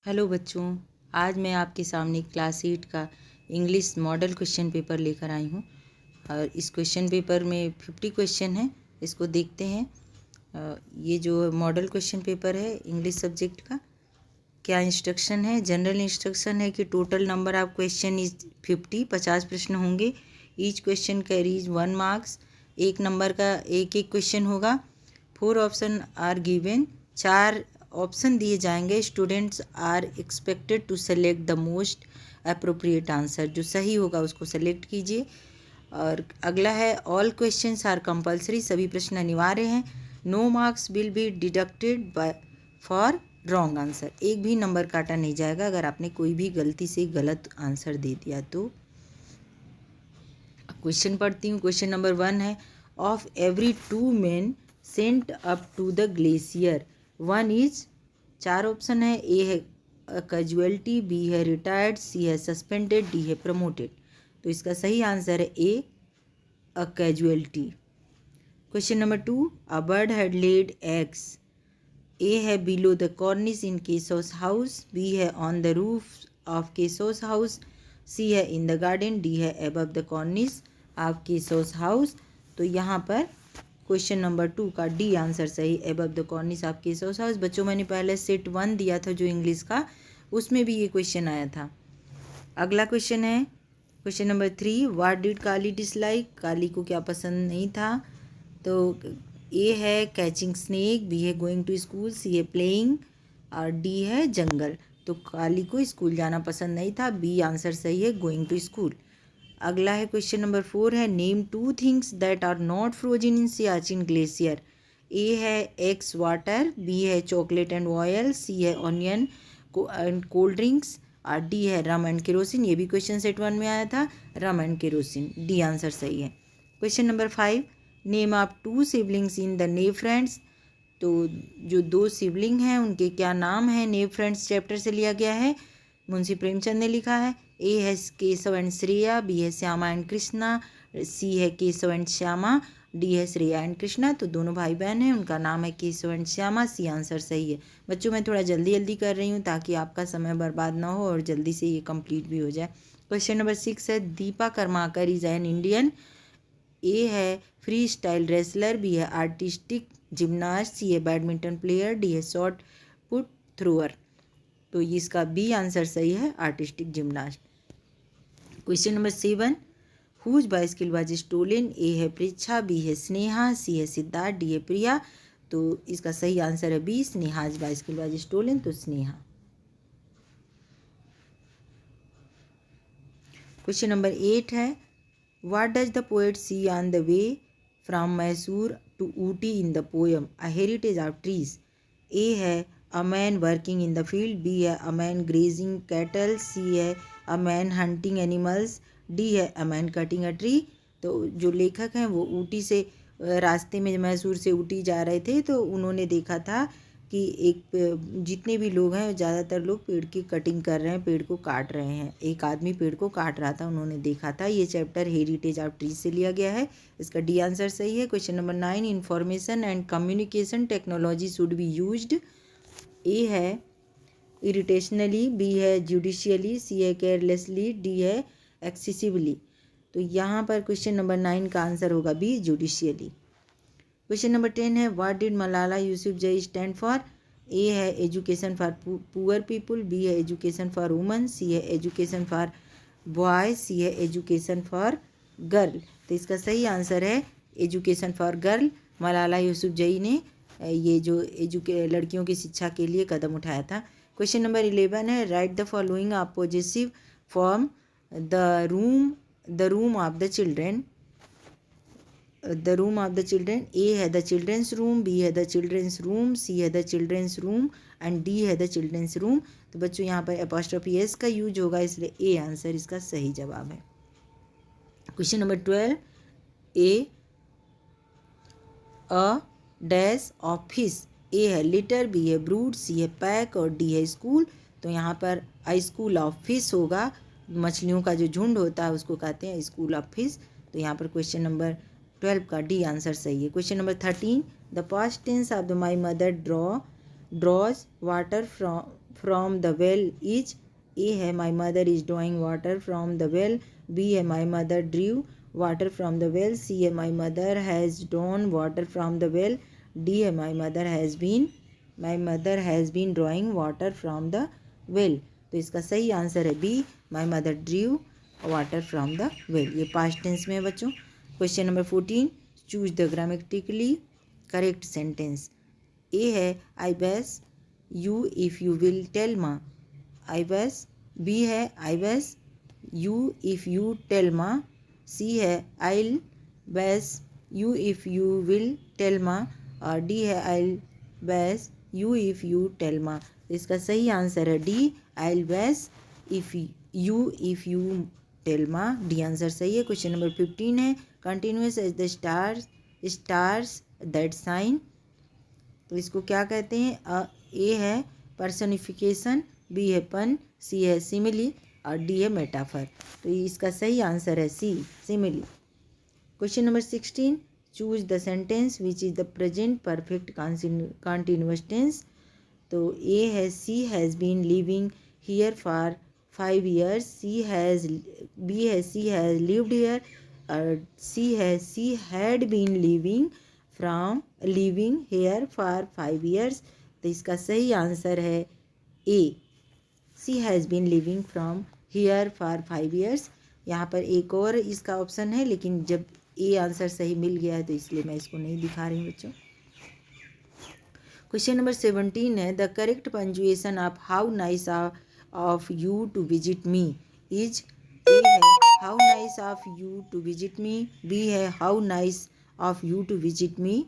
Hello बच्चों, आज मैं आपके सामने क्लास 8 का इंग्लिश मॉडल क्वेश्चन पेपर लेकर आई हूँ। और इस क्वेश्चन पेपर में 50 क्वेश्चन हैं। इसको देखते हैं। ये जो मॉडल क्वेश्चन पेपर है इंग्लिश सब्जेक्ट का, क्या इंस्ट्रक्शन है। जनरल इंस्ट्रक्शन है कि total number of question is 50 प्रश्न होंगे। Each question carries 1 marks. एक नंबर का एक एक क्वेश्चन होगा। 4 ऑप्शन आर गिवन, 4 ऑप्शन दिए जाएंगे। Students are expected to select the most appropriate answer, जो सही होगा उसको सेलेक्ट कीजिए। और अगला है ऑल क्वेश्चंस आर कंपलसरी, सभी प्रश्न अनिवार्य हैं। No marks will be deducted by for wrong answer, एक भी नंबर काटा नहीं जाएगा अगर आपने कोई भी गलती से गलत आंसर दे दिया तो। क्वेश्चन पढ़ती हूँ। क्वेश्चन नंबर 1 है, of every 2 men sent up to the glacier 1 is, 4 option है। ए है कैजुअलिटी, बी है रिटायर्ड, सी है सस्पेंडेड, डी है प्रमोटेड। तो इसका सही आंसर है A, a casualty. Question number 2, a bird had laid eggs. A है below the cornice in Kesho's house, B है on the roof of Kesho's house, C है इन द गार्डन, डी है above the cornice of Kesho's house. तो यहाँ पर question number 2 का D answer सही, above the cornice of Kesho's house. बच्चों मैंने पहले सेट 1 दिया था जो इंग्लिश का, उसमें भी ये क्वेश्चन आया था। अगला क्वेश्चन है question number 3, what did Kali dislike, Kali को क्या पसंद नहीं था। तो ए है कैचिंग स्नेक, बी है गोइंग टू स्कूल, सी है प्लेइंग और डी है जंगल। तो काली को स्कूल जाना पसंद नहीं था, बी आंसर सही है, गोइंग टू स्कूल। अगला है क्वेश्चन नंबर 4 है, name 2 things that are not frozen in Siachen glacier. A है एग्स वाटर, बी है चॉकलेट एंड ऑयल, सी है ऑनियन एंड कोल्ड ड्रिंक्स और डी है रम एंड केरोसिन। ये भी क्वेश्चन सेट 1 में आया था, रम एंड केरोसिन, डी आंसर सही है। Question number 5, name of 2 siblings in the naive friends. तो जो 2 सिबलिंग हैं उनके क्या नाम है, नेव फ्रेंड्स चैप्टर से लिया गया है, मुंशी प्रेमचंद ने लिखा है। ए है केशव एंड श्रेया, बी है श्यामा एंड कृष्णा, सी है केशव एंड श्यामा, डी है श्रेया एंड कृष्णा। तो दोनों भाई बहन हैं, उनका नाम है Keshav and Shyama, C answer सही है। बच्चों मैं थोड़ा जल्दी जल्दी कर रही हूँ ताकि आपका समय बर्बाद ना हो और जल्दी से ये कंप्लीट भी हो जाए। क्वेश्चन नंबर 6 है, Deepa Karmakar is an Indian. A है फ्री स्टाइल रेसलर, बी है आर्टिस्टिक जिम्नास्ट, सी है बैडमिंटन प्लेयर, डी है शॉर्ट पुट थ्रोअर। तो इसका बी आंसर सही है, artistic gymnast. Question number 7, whose bicycle was stolen. A है प्रेक्षा, बी है स्नेहा, सी है सिद्धार्थ, डी है प्रिया। तो इसका सही आंसर है B, Sneha's bicycle was stolen, तो स्नेहा। क्वेश्चन नंबर 8 है, what does the poet see on the way from Mysore to Ooty in the poem a heritage of trees. A है a man working in the field, B है a man grazing cattle, C है a man hunting animals, D है a man cutting a tree. तो जो लेखक हैं वो ऊटी से रास्ते में मैसूर से ऊटी जा रहे थे, तो उन्होंने देखा था कि जितने भी लोग हैं ज़्यादातर लोग पेड़ की कटिंग कर रहे हैं, पेड़ को काट रहे हैं। एक आदमी पेड़ को काट रहा था, उन्होंने देखा था। ये चैप्टर हेरिटेज ऑफ ट्रीज से लिया गया है, इसका डी आंसर सही है। Question number 9, information and communication technology should be used. A है इरिटेशनली, बी है जुडिशियली, सी है केयरलेसली, डी है एक्सेसिवली। तो यहाँ पर क्वेश्चन नंबर 9 का आंसर होगा बी, जुडिशियली। क्वेश्चन नंबर 10 है, what did Malala Yousafzai stand for. A है education for poor people, B है एजुकेशन फॉर वुमेन, सी है एजुकेशन फॉर बॉय, सी है एजुकेशन फॉर गर्ल। तो इसका सही आंसर है education for girl. Malala Yousafzai ने ये जो लड़कियों की शिक्षा के लिए कदम उठाया था। क्वेश्चन नंबर 11 है, write the following of possessive form the room of the children. The room of the children, A है द चिल्ड्रेंस रूम, बी है द चिल्ड्रेंस रूम, सी है the children's room and D है the children's room. तो बच्चों यहाँ पर apostrophe S का use होगा, इसलिए ए आंसर इसका सही जवाब है। Question number 12, a a dash of fish. A है लिटर, बी है ब्रूड, सी है पैक और डी है स्कूल। तो यहाँ पर अ स्कूल ऑफ फिश होगा, मछलियों का जो झुंड होता है उसको कहते हैं स्कूल ऑफ फिश। तो यहाँ पर क्वेश्चन नंबर 12 का डी आंसर सही है। Question number 13, the past tense of the my mother draws water from the well is, A है my mother is drawing water from the well, B है my mother drew water from the well, C है my mother has drawn water from the well, D है my mother has been drawing water from the well. तो इसका सही answer है B, my mother drew water from the well. ये past tense में है बच्चों। Question number 14, choose the grammatically correct sentence. A है I base you if you will tell माँ, आई बेस। बी है I base you if you tell माँ, C है I base you if you will tell माँ, और D है I base you if you tell माँ। तो इसका सही आंसर है D, I base if you tell माँ। डी आंसर सही है। क्वेश्चन नंबर 15 है continuous as the stars that shine. तो इसको क्या कहते हैं? ए है पर्सनिफिकेशन, बी है पन, सी है सिमिली, और डी है मेटाफर। तो इसका सही आंसर है C, simile. Question number 16, choose the sentence which is the present perfect continuous tense. तो ए है she has been living here for 5 years, B है सी हैज़ लिव्ड हियर, और सी है she had been living here for 5 years। तो इसका सही answer है A, she has been living from here for 5 years। यहाँ पर एक और इसका ऑप्शन है, लेकिन जब ए आंसर सही मिल गया है तो इसलिए मैं इसको नहीं दिखा रही हूँ बच्चों। क्वेश्चन नंबर 17 है the correct punctuation of how nice of you to visit me is. A है how nice of you to visit me, B है how nice of you to visit me,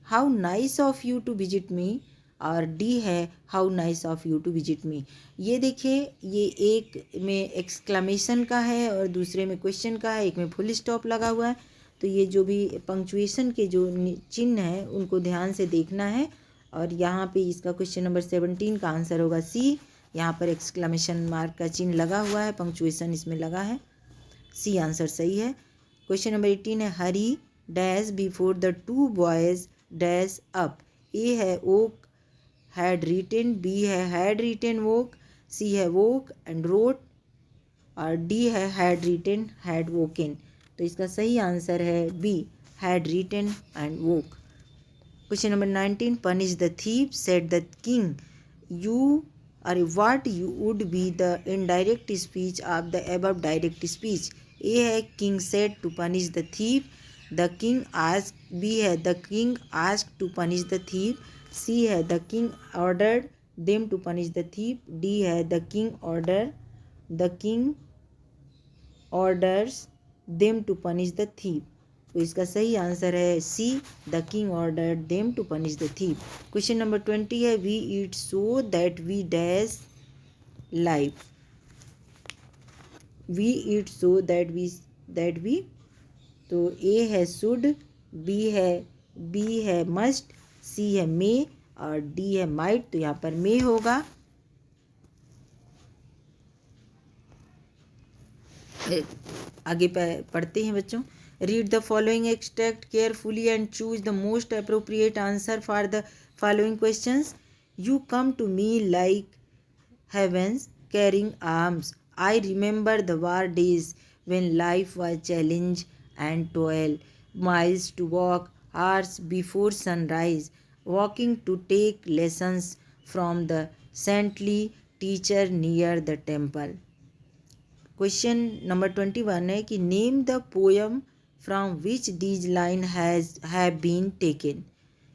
how nice of you to visit me, और D है how nice of you to visit me. ये देखिए, ये एक में exclamation का है और दूसरे में क्वेश्चन का है, एक में फुल स्टॉप लगा हुआ है। तो ये जो भी पंक्चुएशन के जो चिन्ह हैं उनको ध्यान से देखना है। और यहाँ पे इसका क्वेश्चन नंबर 17 का आंसर होगा सी। यहाँ पर एक्सक्लेमेशन मार्क का चिन्ह लगा हुआ है, पंक्चुएशन इसमें लगा है, सी आंसर सही है। क्वेश्चन नंबर 18 है Hari dash before the 2 boys dash up. A है ओक हैड रिटेन, बी है हैड रिटेन वोक, सी है वोक एंड रोट, और डी है हैड रिटेन हैड वोकन। तो इसका सही आंसर है B, had written and woke. Question number 19, punish the thief said the king you what you would be the indirect speech of the above direct speech। ए है king said to punish the thief, the king asked, B है the king asked to punish the thief, C है the king ordered them to punish the thief, D है the king orders them to punish the thief। तो इसका सही answer है C, the king ordered them to punish the thief. Question number 20 है we eat so that we dash life. We eat so that we, तो A है should, B है must, C है may, और डी है might. तो यहाँ पर मे होगा। आगे पढ़ते हैं बच्चों। Read the following extract carefully and choose the most appropriate answer for the following questions. You come to me like heavens carrying arms. I remember the war days when life was challenge and toil. Miles to walk, hours before sunrise, walking to take lessons from the saintly teacher near the temple. Question number 21 है कि name the poem from which these line have been taken.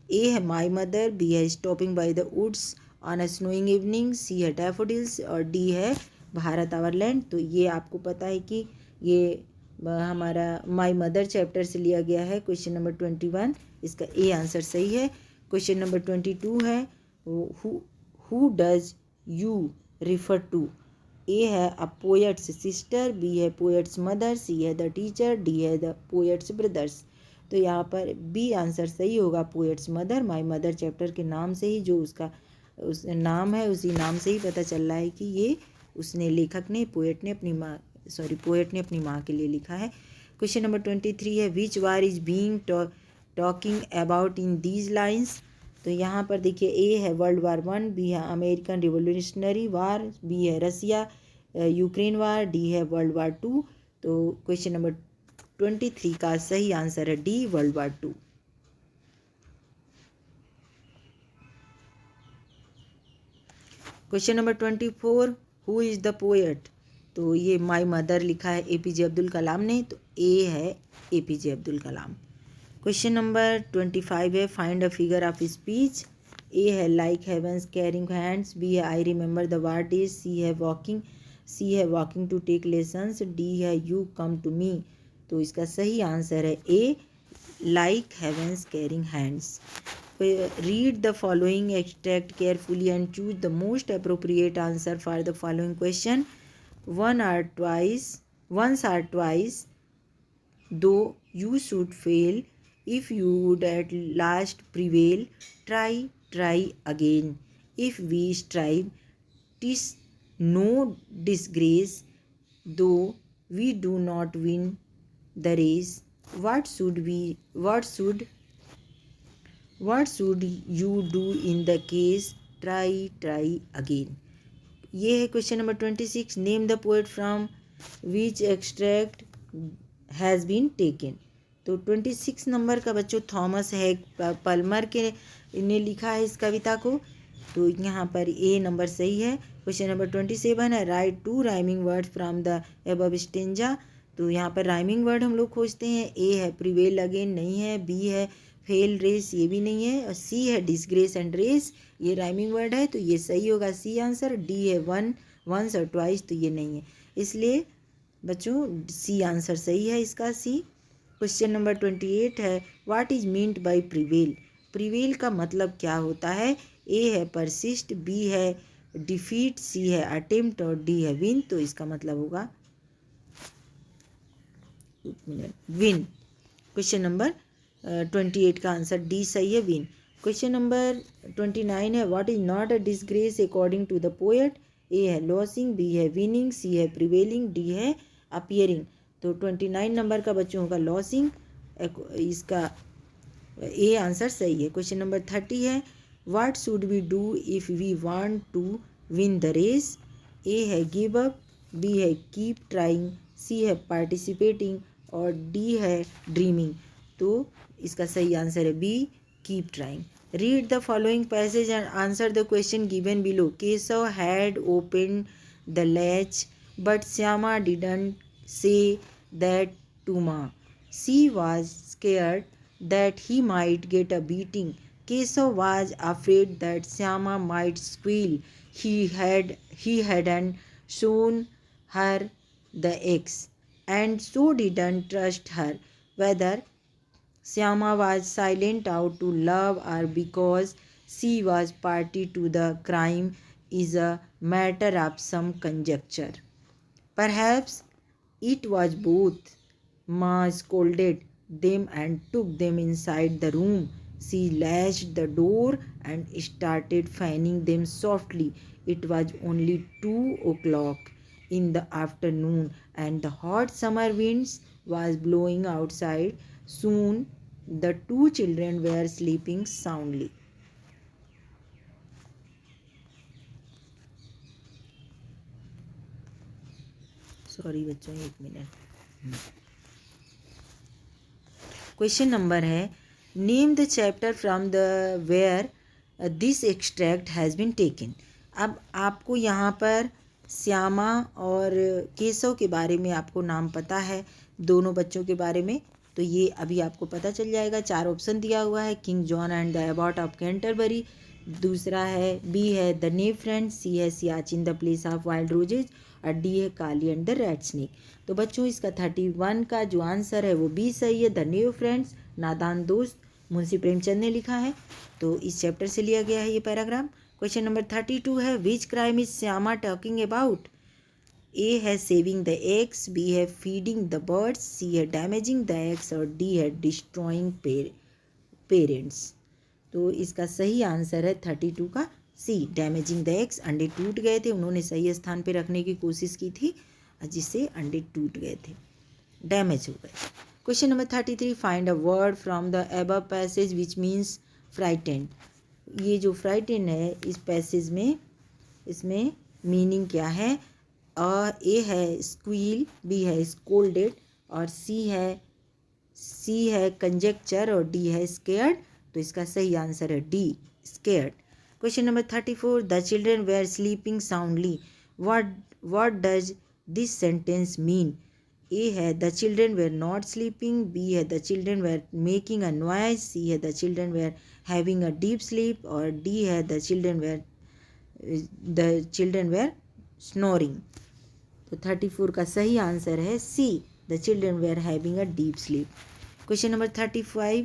A है my mother, B है stopping by the woods on a snowing evening, C है daffodils, और D है Bharat our land. तो ये आपको पता है कि ये हमारा माई मदर चैप्टर से लिया गया है। क्वेश्चन नंबर 21 इसका ए आंसर सही है। क्वेश्चन नंबर 22 है who does you refer to. A है अ पोएट्स सिस्टर, बी है पोएट्स मदर, सी है द टीचर, डी है द पोएट्स ब्रदर्स। तो यहाँ पर बी आंसर सही होगा, poet's mother. My mother chapter के नाम से ही जो उसका उस नाम है उसी नाम से ही पता चल रहा है कि ये उसने लेखक ने पोएट ने अपनी माँ के लिए लिखा है। क्वेश्चन नंबर 23 है which war is being talking about in these lines. तो यहाँ पर देखिए ए है वर्ल्ड वार 1, बी है अमेरिकन रिवोल्यूशनरी वार, बी है रसिया यूक्रेन वार, डी है वर्ल्ड वार 2। तो क्वेश्चन नंबर 23 का सही आंसर है D world war 2। Question number 24, who is the poet? तो ये माय मदर लिखा है एपीजे अब्दुल कलाम ने, तो ए है APJ Abdul Kalam. Question number 25 है find a figure of speech. A है like heavens carrying hands, B है I remember the ward is, C है walking to take lessons, D है यू कम टू मी। तो इसका सही आंसर है A like heavens carrying hands. Read the following extract carefully and choose the most appropriate answer for the following question. Once or twice, though you should fail, if you would at last prevail, try again. If we strive, 'tis no disgrace, though we do not win the race. What should you do in the case? Try again. ये है question number 26। Name the poet from which extract has been taken. तो 26 number का बच्चों Thomas हैग पल्मर के ने लिखा है इस कविता को। तो यहाँ पर ए नंबर सही है। क्वेश्चन नंबर 27 है right 2 rhyming word from the above stanza. तो यहाँ पर राइमिंग वर्ड हम लोग खोजते हैं। ए है प्रिवेल अगेन, नहीं है। बी है फेल रेस, ये भी नहीं है। और सी है डिसग्रेस एंड रेस, ये राइमिंग वर्ड है, तो ये सही होगा सी आंसर। डी है वंस और ट्वाइस, तो ये नहीं है, इसलिए बच्चों सी आंसर सही है इसका सी। क्वेश्चन नंबर 28 है what is meant by prevail. Prevail का मतलब क्या होता है? ए है परसिस्ट, बी है डिफीट, सी है अटेम्प्ट और डी है विन। तो इसका मतलब होगा विन। क्वेश्चन नंबर 28 का आंसर डी सही है विन। क्वेश्चन नंबर 29 है what is not a disgrace according to the poet. A है लॉसिंग, बी है विनिंग, सी है प्रिवेलिंग, डी है अपीयरिंग। तो 29 नंबर का बच्चों होगा लॉसिंग, इसका ए आंसर सही है। क्वेश्चन नंबर 30 है what should we do if we want to win the race. A है गिव अप, बी है कीप ट्राइंग, सी है पार्टिसिपेटिंग और डी है ड्रीमिंग। तो इसका सही आंसर है B keep trying. Read the following passage and answer the question given below. Keshav had open the latch but Shyama didn't say that to माँ। She was scared that he might get a beating. Keshav was afraid that Shyama might squeal. he hadn't shown her the eggs and so didn't trust her whether Syama was silent out to love or because she was party to the crime is a matter of some conjecture. Perhaps it was both. Ma scolded them and took them inside the room. She latched the door and started fanning them softly. It was only 2 o'clock in the afternoon and the hot summer winds was blowing outside. Soon the two children were sleeping soundly. Sorry बच्चों, एक मिनट। Question number है name the chapter from the where this extract has been taken. अब आपको यहाँ पर श्यामा और केशव के बारे में आपको नाम पता है, दोनों बच्चों के बारे में, तो ये अभी आपको पता चल जाएगा। 4 ऑप्शन दिया हुआ है king John and the about of Canterbury, दूसरा है बी है द न्यू फ्रेंड, सी है Siachen the place of wild roses और डी है काली एंड द रेड स्नेक। तो बच्चों इसका 31 का जो आंसर है वो बी सही है, द न्यू फ्रेंड्स नादान दोस्त मुंशी प्रेमचंद ने लिखा है। तो इस चैप्टर से लिया गया है ये पैराग्राफ। क्वेश्चन नंबर 32 है which crime is Shyama talking about. A है सेविंग द एग्स, बी है फीडिंग द बर्ड्स, सी है डैमेजिंग द एग्स और डी है डिस्ट्रॉइंग पेरेंट्स। तो इसका सही आंसर है 32 का सी डैमेजिंग द एग्स। अंडे टूट गए थे, उन्होंने सही स्थान पे रखने की कोशिश की थी जिससे अंडे टूट गए थे, डैमेज हो गए। Question number 33 find a word from the above passage which means frightened. ये जो फ्राइटेन है इस पैसेज में, इसमें मीनिंग क्या है? ए है स्क्वील, बी है स्कोल्डेड और सी है कंजेक्चर और डी है स्केयर्ड। तो इसका सही आंसर है D, scared. Question number 34, the children were sleeping soundly, what does this sentence mean? A है the children were not sleeping, B है the children were making a noise, C है the children were having a deep sleep और D है the children were snoring. तो 34 का सही answer है C, the children were having a deep sleep. Question number 35,